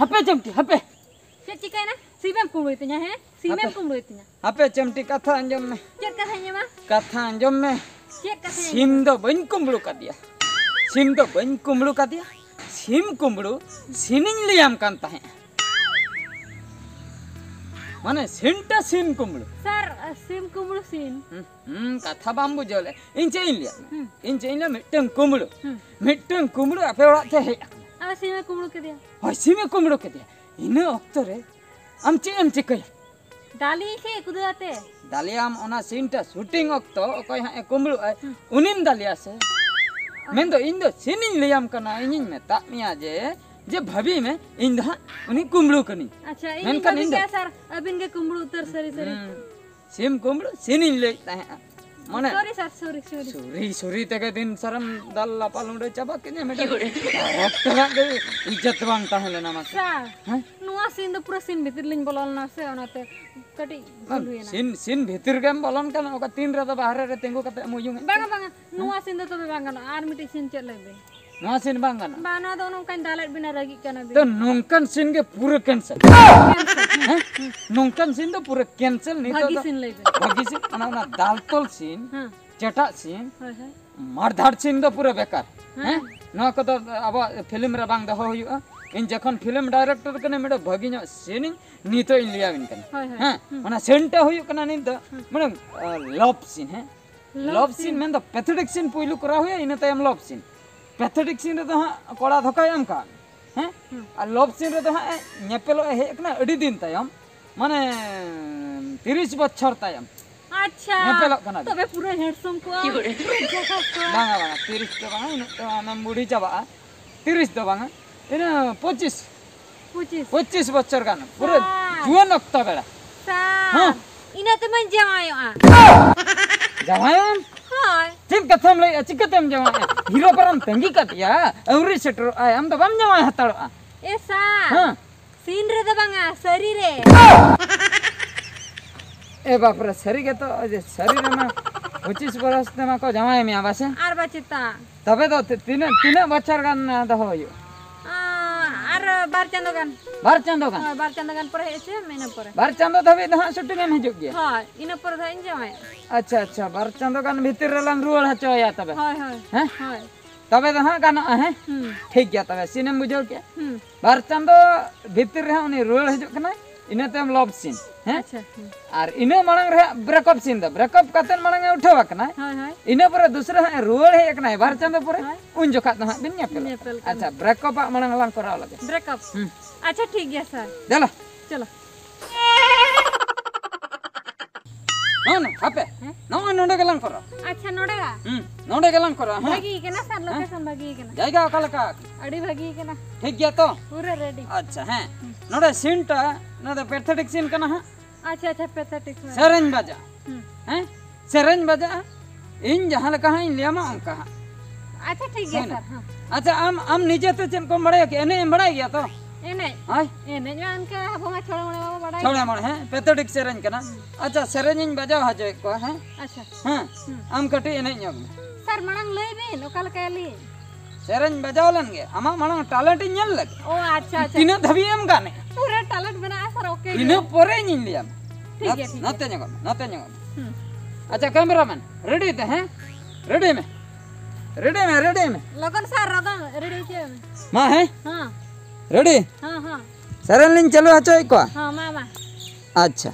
Hape cemti, hape. Cek cikai na, simem kumru itunya he, simem kumru itunya. Hape cemti katha anjom me. Cek katanya mah? Katha anjom me. Cek katanya. Sim do bain kumru kadia. Sim do bain kumru kadia. Sim kumru sining liam kan tahe. Mane sinta sim kumru. Sar, sim kumru sin. Katha bambu jole. Ince inlia mittang kumru. Mittang kumru ape orak te he. Apa simem kumru ke dia? Hoi sime kumru ke dia. Ina okto re am chikaya. Dali ke kudate. Daliam ona sinta shooting okto okoy ha kumru ai unim dalia se. Mendo indo sinin liam kana inin meta miya je bhabi me inda uni kumru kani. Acha ini bhabi kya sar abin ke kumru utar sari. Sim kumru sinin le tahe. Mana? Sorry sir, sorry. Tega din saram dal lapalunde cabak kene meta. Okta ke izzat bang tahele nama. Sir. Nuwa sin do pura sin bhitir lin bolon na se onate kati boluye na. Sin bhitir gem bolon kan oka tin ra da bahare re tengu kate mujung. Banga nuwa sin do tobe banga no army sin chet lagbe. Nuwa sin banga na. Bana do nong kan dalat bina ragi kana bi. To nongkan sin ge pura cancel. Nongkan sin do pura cancel ni to. Bagi sin lagbe. Bagi sin ana dal tol sin. Cheta sin. Hai. मारधाड़ scene दो पूरा बेकार हैं ना को तो अब film रे बांग दहो हुआ इन जखन फिल्म डायरेक्टर कने मेडो भगिनो सीनिंग नी तो इन लिया विन कने हैं मना सेंटा हुई कना नी तो मने लव सीन है लव सीन में तो पैथेटिक सीन पुइलु करा हुआ इन तयम लव सीन पैथेटिक सीन रे तो कोड़ा धोका एम का हैं आ लव सीन रे तो नेपेलो हे कना अडी दिन तयम माने 30 बछर तयम अच्छा तो बे पूरा हेडसम को बांगा 30 तो बांगा इन तो आम बुढ़ी चाबा 30 तो बांगा इन 25 बच्चर का पूरा जुआन अक्ता बेड़ा हां इना ते मन जमायो जमायो हां चिक कथम ले चिकतम जमायो हीरो परम तंगी कतिया अवरी सेटर आय हम तो बम जमाय हताड़ो एसा हां सीन रे तो बांगा शरीर रे ए बाप रे शरीर के तो शरीर में 25 बरस में को जमाय में आवासे आर बचिता तबे तो तीन बच्चर गान दहो यो आर बार चंदो गान पर हेचे मेना पर बार चंदो तबे दहा शूटिंग में हिजुग गया हां इन पर धा इन जमाय अच्छा बार चंदो गान भीतर रलाम रुवल हचो या तबे हां तबे दहा गान है ठीक गया तबे सिनेम बुझो के बार चंदो भीतर रे उनी रुवल हिजुग कना इने तम लव सीन हैं अच्छा और इने मणंग रे ब्रेकअप सीन द ब्रेकअप कतन मणंग उठावा कना हां इने पर दूसरा है रुवल है कना बार चंदो पर उन जोखा न बिन नेपेल अच्छा ब्रेकअप मणंग लंग कराव लगे ब्रेकअप अच्छा ठीक है सर चलो ना हापे नोंडे गलंग करो अच्छा नोडेगा नोंडे गलंग करो हां भागी के ना सर लोकेशन भागी के ना जाएगा अकलका अड़ी भागी के ना ठीक गया तो पूरा रेडी अच्छा हैं नोडे सीनटा ना तो पैथेटिक सीन कना हां अच्छा पैथेटिक सेरेंज बजा हैं सेरेंज बजा इन जहां लका इन लियामा उनका अच्छा ठीक है सर हां अच्छा हम नीचे तो चम को बड़े के एने बड़ा गया तो एने हाय एने जान के भोंगा छोड़ा बड़ा छोड़ा मोड़ हैं पैथेटिक सेरेंज कना अच्छा सेरेंज इन बजा हजो को हैं अच्छा हां हम कटी एने ᱧᱚᱜ सर मणंग लई बिन ओका लका ली सेरेंज बजावलन गे आमा मणंग टैलेंट ᱧᱮᱞ लगे ओ अच्छा तीन धबी एम गाने पूरा टैलेंट बना सर ओके इन परे ᱧ लिया ठीक है नते ᱧᱚᱜ अच्छा कैमरामैन रेडी थे हैं रेडी में लगन सर रेडी छे मां है हां रेडी हां सेरेंज लिन चलो हचो को हां मामा अच्छा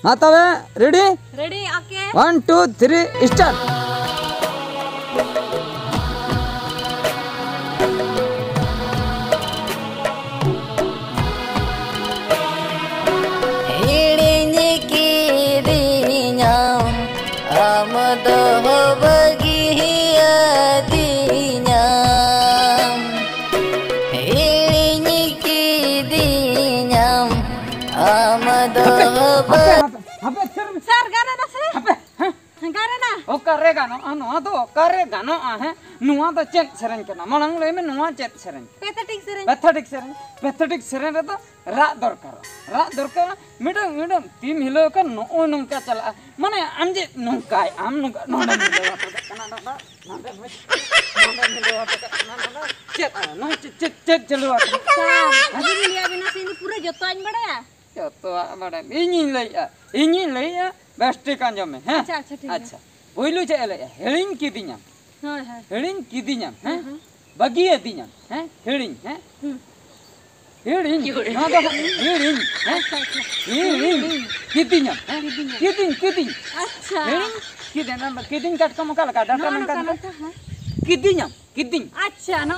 मा तबे रेडी ओके 1 2 3 स्टार्ट ओकारे गानो नोआ तो ओकारे गानो है नोआ तो चेत सेरेन कना मांग ले में नोआ चेत सेरेन पैथेटिक सेरेन रे तो रा दरकार मैडम टीम हिलो का नो नंका चला माने अंजे नंका आम नंका नोडे मिले चेत चलो अभी लिया बिना सिंदूर पूरा जतो आइन बड़ाया जतो बड़ा इᱧ लैया बेस्टिक आंजम में हैं अच्छा ठीक है अच्छा पहिलू चे लैया हेलिन किदिया हां हेलिन किदिया हैं बगी दिया हैं हेलिन हैं हेलिन ना तो हेलिन हैं हेलिन किदिया किदिन अच्छा हेलिन किदिन काट को मका लगा डाटा नंका किदिन अच्छा ना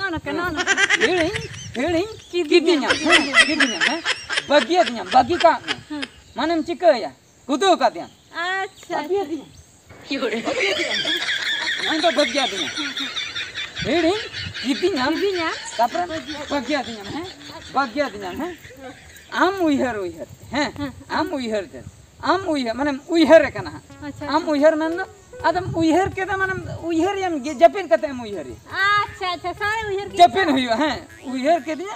हेलिन किदिया हैं बगी दिया बगी का माने चिकया कुदो का दिया अच्छा बगिया दिया मैं तो बगिया दिया हेडिंग किदिया तापर बगिया दिया हैं आम उइहर हैं आम उइहर माने उइहर कना आम उइहर मन आदम उइहर के दा माने उइहर यम जपिन कते उइहर अच्छा सारे उइहर के जपिन हुयो हैं उइहर के दिया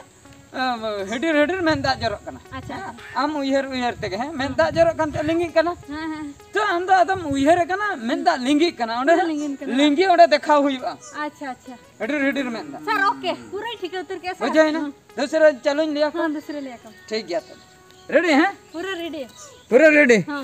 हेडिर मेंदा जरो कना अच्छा आम उइहर तेगे हैं मेंदा जरो कनते लिंगी कना तो आम दा आदम उइहर कना मेंदा लिंगी कना ओंडे लिंगी ओंडे देखा हुइबा अच्छा हेडिर मेंदा सर ओके पूरा ठीक है उतर के हो जाए ना दूसरा चलो लिया हां दूसरे लिया का ठीक गया तो रेडी हैं पूरा रेडी हां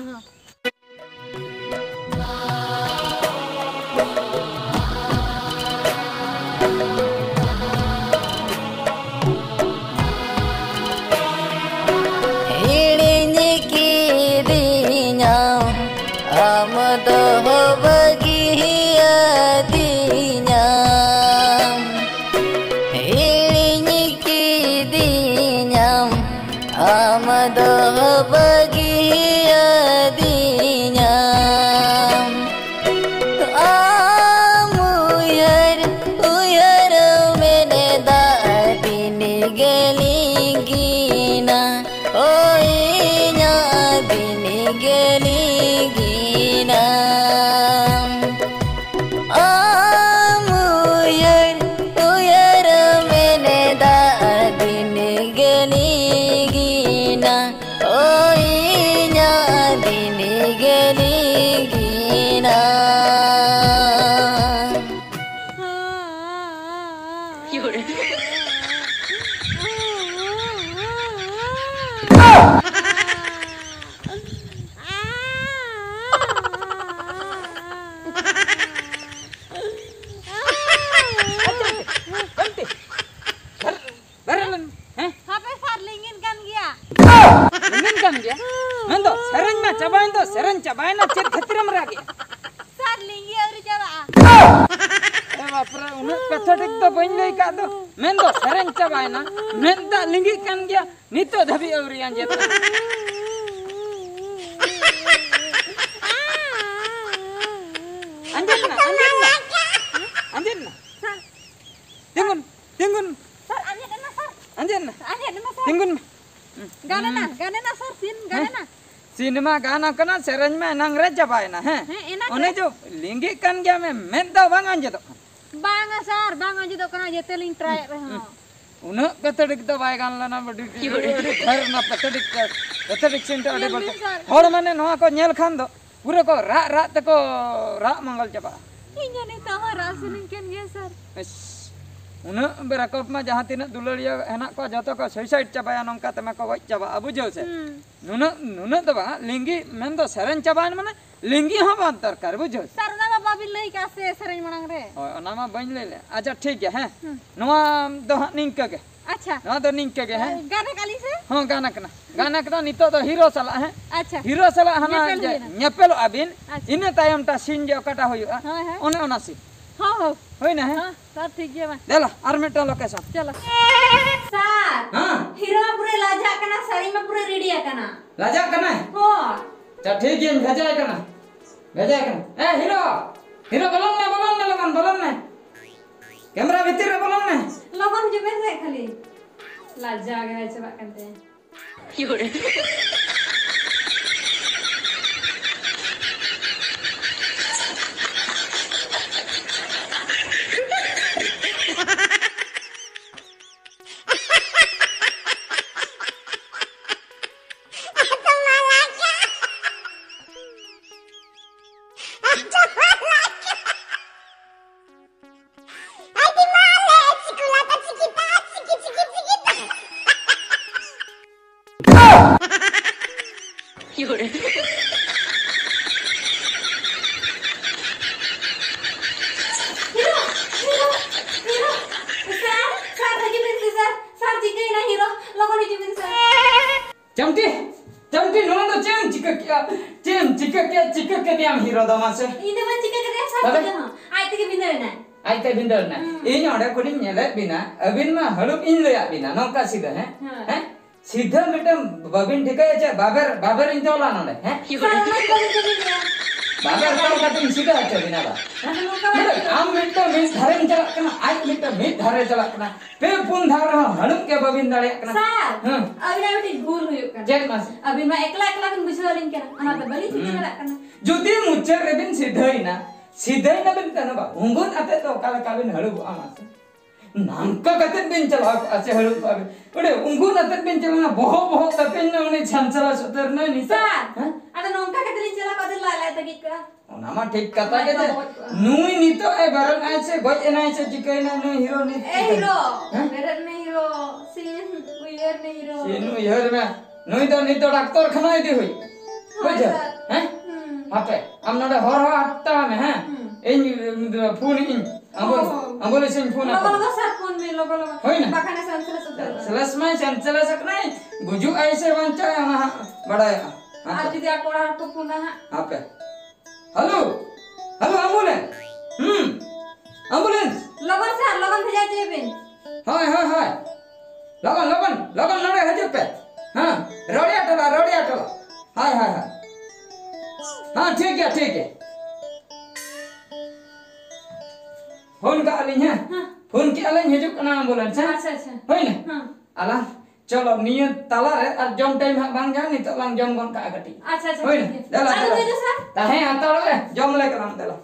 सेरन चबाइन ना चेत खतरम रागे सर लिंगी और चबा ए बापरे उन पैथेटिक तो बइन लई का दो मेन दो सेरन चबाइन ना मेन दा लिंगी कान गया नितो धबी और यांजे तो अंजना सर तिंगुन सर अंजना सर तिंगुन गाना ना सर सीन गाना ना सिनेमा गाना कना सेरन में नंग रे चबाय ना हैं ओने जो लिंगी कान गया में मेदा बांग अंजे तो बांगा सर बांग अंजे तो कना जेते लिंग ट्राई रे हां उन पैथेटिक तो बाय गान लेना बड़ी घर ना पैथेटिक सेंटर अडे बड़ होड़ माने नोआ को नेल खान दो पूरे को रा तको रा मंगल चबा इन्या नहीं तो रा सिलिंग केन गया सर उन बेराकप में जहां तीन दुलड़िया हेना को जतो को सुसाइड चबाया नंका तमे को गज चबा बुझो से नुन तो बा लिंगी मेन दो सेरन चबान माने लिंगी हो बात दरकार बुझो सर ना बाबा भी लई का से सेरन मणंग रे ओ ना मा बइन ले अच्छा ठीक है हैं नोआ दो निंक के अच्छा नोआ दो निंक के हैं गाना काली से हां गाना कना नितो तो हीरो सला है अच्छा हीरो सला हना नेपेलो अबिन इने तायम ता सीन जो कटा होयो ओने ओना सीन हां होई ना है सर ठीक है बा देला आर मेटा लोकेशन चलो सर हां हीरो में पूरे लाजा कना साड़ी में पूरे रेडी है कना लाजा कना हो चल ठीक है भेजा कना ए हीरो बोलन में कैमरा भीतर रे बोलन में लगन जे में से खाली लाजा गए चबा करते हैं Camti, camti, nona to cem jika kia diam hero dama se. Ai te binder na. Ini orang kuning nyelek bina, abin mah halup in leyak bina, nongka sida he. Sida metam babin dikai aja, baber in tola nole he. Baber tau kating sida aja bina ba. Am metam mit dhare jalak kena, ai metam mit dhare jalak kena. Pe pun dhara halup ke babin dale kena. Jek mas. Abin mah ekla kan bujualin kena, anak terbalik juga jalak kena. Judi mucer rebin sidai na bin kana ba ungun ate to kala kabin halu amas namka katet bin chala ache halu abin ode ungun ate bin chala na boho tapin na une chanchala soter na nisa ada nongka katet chala kadet lala tagi ka ona ma thik kata ke je nui nito e baran ache goj enai che jikai na nu hero ni hero berat na hero sin uyer na hero sin uyer me nui to nito doctor khana idi hoi buja Apa? Amna hor atta me ha. In phone in. Ambol sin phone apa? Logo sar phone me logo. Bakana sansala sudar. Selas mai sansala saknai. Guju aise wancha na bada. Aaj dia kora to phone ha. Apa? Halo. Halo ambulance. Ambulance. Logon bheja jebin. Hai. Logon nore hajupe. Ha. Rodia tola. Hai. हाँ ठीक है phone का अलिंग है phone के अलिंग हिजुक ना ambulance है अच्छा होई ना अला चलो निय तला रे और जम टाइम हा बांग जा नि तो लांग जम गन का गटी अच्छा होई ना चलो सर ता है आता रे जम ले कलाम देला